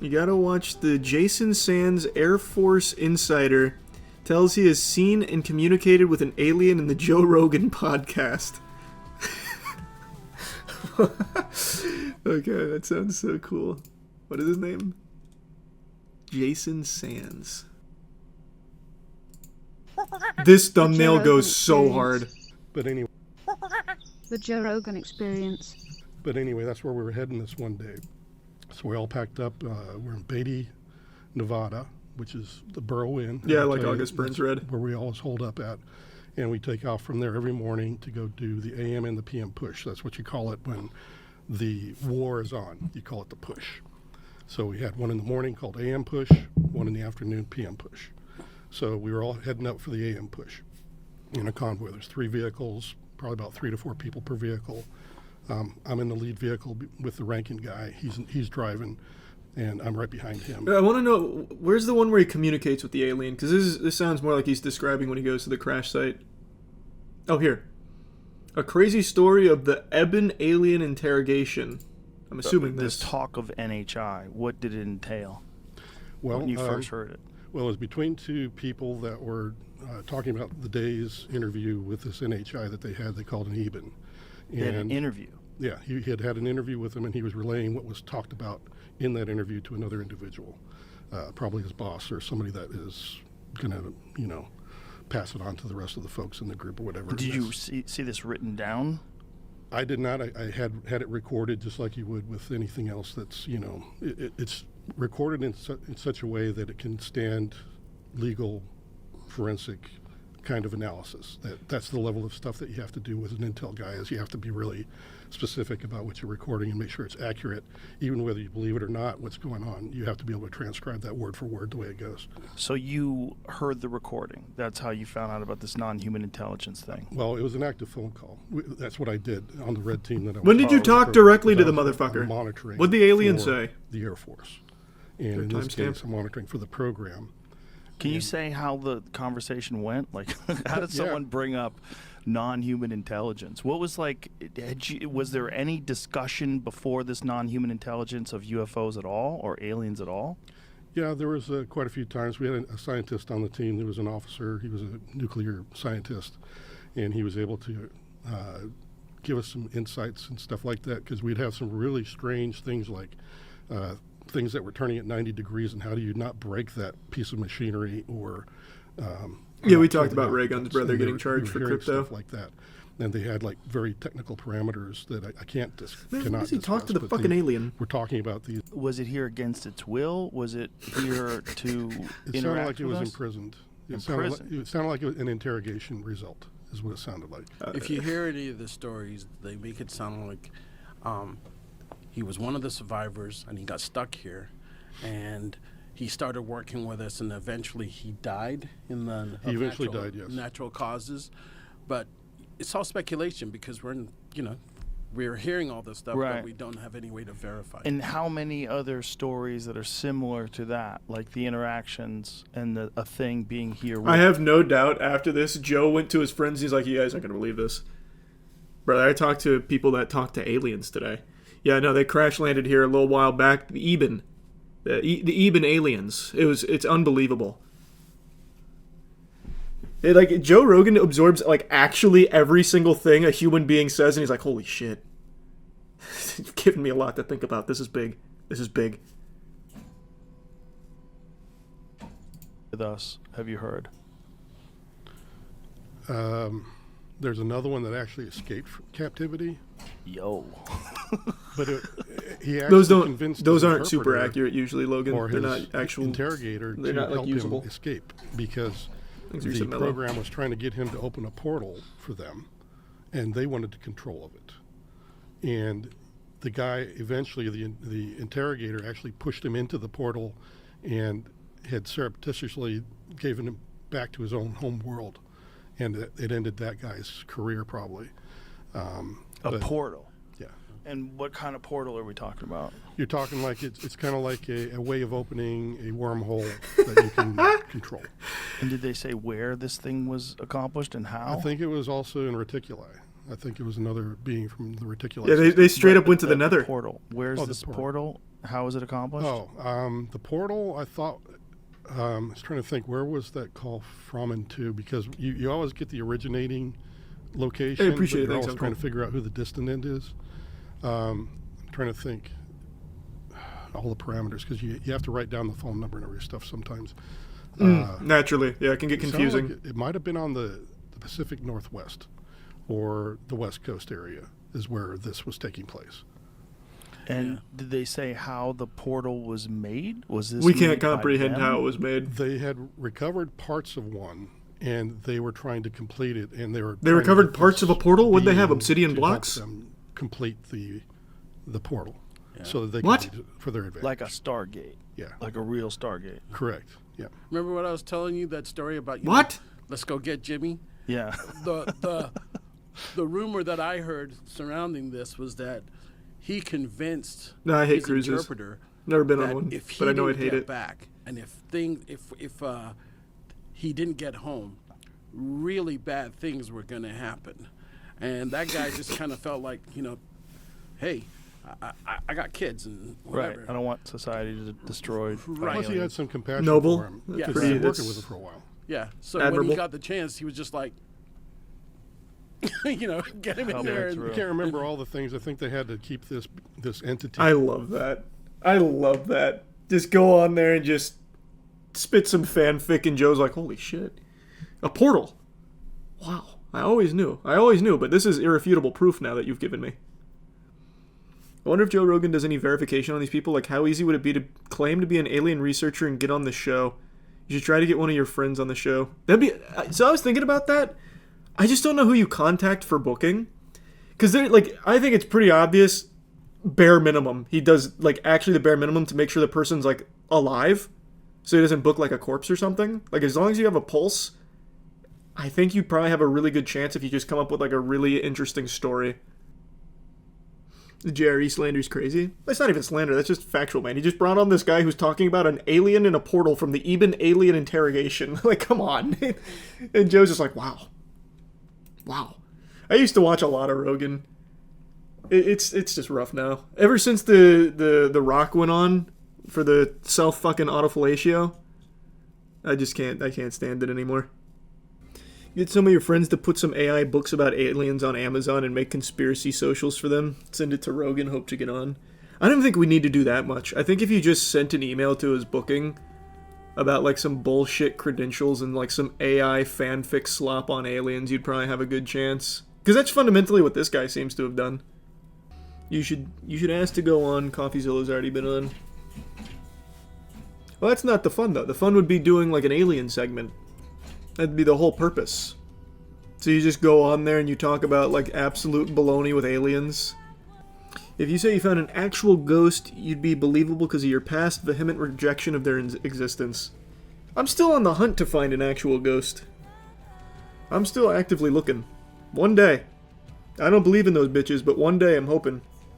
You gotta watch the Jason Sands Air Force Insider tells he has seen and communicated with an alien in the Joe Rogan podcast. Okay, that sounds so cool. What is his name? Jason Sands. This thumbnail goes so hard. But anyway. The Joe Rogan Experience. But anyway, that's where we were heading this one day. So we all packed up. We're in Beatty, Nevada, which is the Burrow Inn. Yeah, like August Burns Red. Where we always hold up at. And we take off from there every morning to go do the AM and the PM push. That's what you call it when the war is on. You call it the push. So we had one in the morning called AM push, one in the afternoon PM push. So we were all heading up for the AM push in a convoy. There's 3 vehicles, probably about 3 to 4 people per vehicle. I'm in the lead vehicle with the ranking guy. He's driving, and I'm right behind him. I want to know, where's the one where he communicates with the alien? Because this sounds more like he's describing when he goes to the crash site. Oh, here. A crazy story of the Eben alien interrogation. I'm assuming this talk of NHI, what did it entail? Well, when you first heard it? Well, it was between 2 people that were talking about the day's interview with this NHI that they had. They called an Eben. They had an interview? Yeah, he had an interview with him, and he was relaying what was talked about in that interview to another individual, probably his boss or somebody that is going to, pass it on to the rest of the folks in the group or whatever. Did you see this written down? I did not. I had it recorded just like you would with anything else that's, it's recorded in such a way that it can stand legal forensic kind of analysis. That's the level of stuff that you have to do with an intel guy, is you have to be really specific about what you're recording and make sure it's accurate, even whether you believe it or not, what's going on. You have to be able to transcribe that word for word the way it goes. So you heard the recording. That's how you found out about this non-human intelligence thing. Well, it was an active phone call. That's what I did on the red team that I was. When did you talk directly to the motherfucker? Monitoring. What'd the alien say? The Air Force. And in this case, I'm monitoring for the program. Can you say how the conversation went? Like, how did someone bring up non-human intelligence? What was like, was there any discussion before this non-human intelligence of UFOs at all or aliens at all? Yeah, there was quite a few times. We had a scientist on the team. There was an officer. He was a nuclear scientist, and he was able to give us some insights and stuff like that, because we'd have some really strange things like things that were turning at 90 degrees, and how do you not break that piece of machinery? Or we talked about Ray Gun's brother getting charged for crypto, stuff like that. And they had like very technical parameters that I can't Man, cannot. Why does he talk to the discuss, fucking alien? We're talking about these. Was it here against its will? Was it here to It sounded like it was imprisoned. It Imprisoned. sounded like an interrogation result, is what it sounded like. If you hear any of the stories, they make it sound like he was one of the survivors and he got stuck here, and he started working with us, and eventually he died in the He eventually died, yes. natural causes. But it's all speculation, because we're hearing all this stuff, Right. but we don't have any way to verify. And how many other stories that are similar to that, like the interactions and a thing being here? I have no doubt after this, Joe went to his friends. He's like, you guys aren't going to believe this. Brother, I talked to people that talked to aliens today. Yeah, no, they crash landed here a little while back. The Eben. The Eben aliens. It's unbelievable. Joe Rogan absorbs actually every single thing a human being says, and he's like, holy shit. It's giving me a lot to think about. This is big. This is big. With us, have you heard? There's another one that actually escaped from captivity. Yo. But he actually convinced those his aren't super interpreter accurate usually, Logan. or They're his not actual interrogator they're to not, help usable. him escape, because Thanks for the some mellow. program was trying to get him to open a portal for them, and they wanted control of it. And the guy eventually, the interrogator actually pushed him into the portal and had surreptitiously given him back to his own home world. And it ended that guy's career, probably. A portal? Yeah. And what kind of portal are we talking about? You're talking like it's kind of like a way of opening a wormhole that you can control. And did they say where this thing was accomplished and how? I think it was also in reticuli. I think it was another being from the reticuli. Yeah, they straight up went to the nether. Portal. Where's the this portal. portal? How was it accomplished? The portal, I thought, I was trying to think, where was that call from and to? Because you always get the originating location. I appreciate it. But you're Thanks, always trying Uncle. to figure out who the distant end is. I'm trying to think all the parameters, because you have to write down the phone number and every stuff sometimes. Naturally, yeah, it can get It sounded confusing. like it might have been on the Pacific Northwest or the West Coast area is where this was taking place. And did they say how the portal was made? Was this We made can't by comprehend them? how it was made. They had recovered parts of one, and they were trying to complete it, and they were They trying to recovered get parts this of a portal? What'd they have, being obsidian to help blocks? them complete the portal, so that they What? could use it for their advantage. Like a Stargate. Yeah. Like a real Stargate. Correct. Yeah. Remember what I was telling you, that story about, you What? know, let's go get Jimmy? Yeah. The rumor that I heard surrounding this was that he convinced No, I hate his cruises. interpreter Never been that on one, if he but I know I'd didn't hate get it. back, and if he didn't get home, really bad things were going to happen. And that guy just kind of felt like, you know, hey, I got kids and Right. whatever. I don't want society to destroy. Right. Plus, he had some compassion Noble. for him. Yeah. Because Pretty- he was working that's- with him for a while. Yeah. So when Admirable. he got the chance, he was just like, you know, get him in Help there. him And, through. I can't remember all the things. I think they had to keep this entity. I love that. I love that. Just go on there and just spit some fanfic, and Joe's like, holy shit. A portal. Wow. I always knew, but this is irrefutable proof now that you've given me. I wonder if Joe Rogan does any verification on these people. Like, how easy would it be to claim to be an alien researcher and get on the show? You should try to get one of your friends on the show. That'd be. So I was thinking about that. I just don't know who you contact for booking, because they're like, I think it's pretty obvious. Bare minimum, he does like actually the bare minimum to make sure the person's like alive, so he doesn't book like a corpse or something. Like, as long as you have a pulse, I think you probably have a really good chance if you just come up with like a really interesting story. Jerry Slander's crazy. That's not even slander. That's just factual, man. He just brought on this guy who's talking about an alien in a portal from the Eben alien interrogation. Like, come on. And Joe's just like, wow. I used to watch a lot of Rogan. It's just rough now. Ever since the Rock went on for the self-fucking autofellatio, I can't stand it anymore. Get some of your friends to put some AI books about aliens on Amazon and make conspiracy socials for them. Send it to Rogan, hope to get on. I don't think we need to do that much. I think if you just sent an email to his booking about like some bullshit credentials and like some AI fanfic slop on aliens, you'd probably have a good chance. Because that's fundamentally what this guy seems to have done. You should ask to go on. CoffeeZilla's already been on. Well, that's not the fun, though. The fun would be doing like an alien segment. That'd be the whole purpose. So you just go on there and you talk about like absolute baloney with aliens. If you say you found an actual ghost, you'd be believable because of your past vehement rejection of their existence. I'm still on the hunt to find an actual ghost. I'm still actively looking. One day. I don't believe in those bitches, but one day I'm hoping.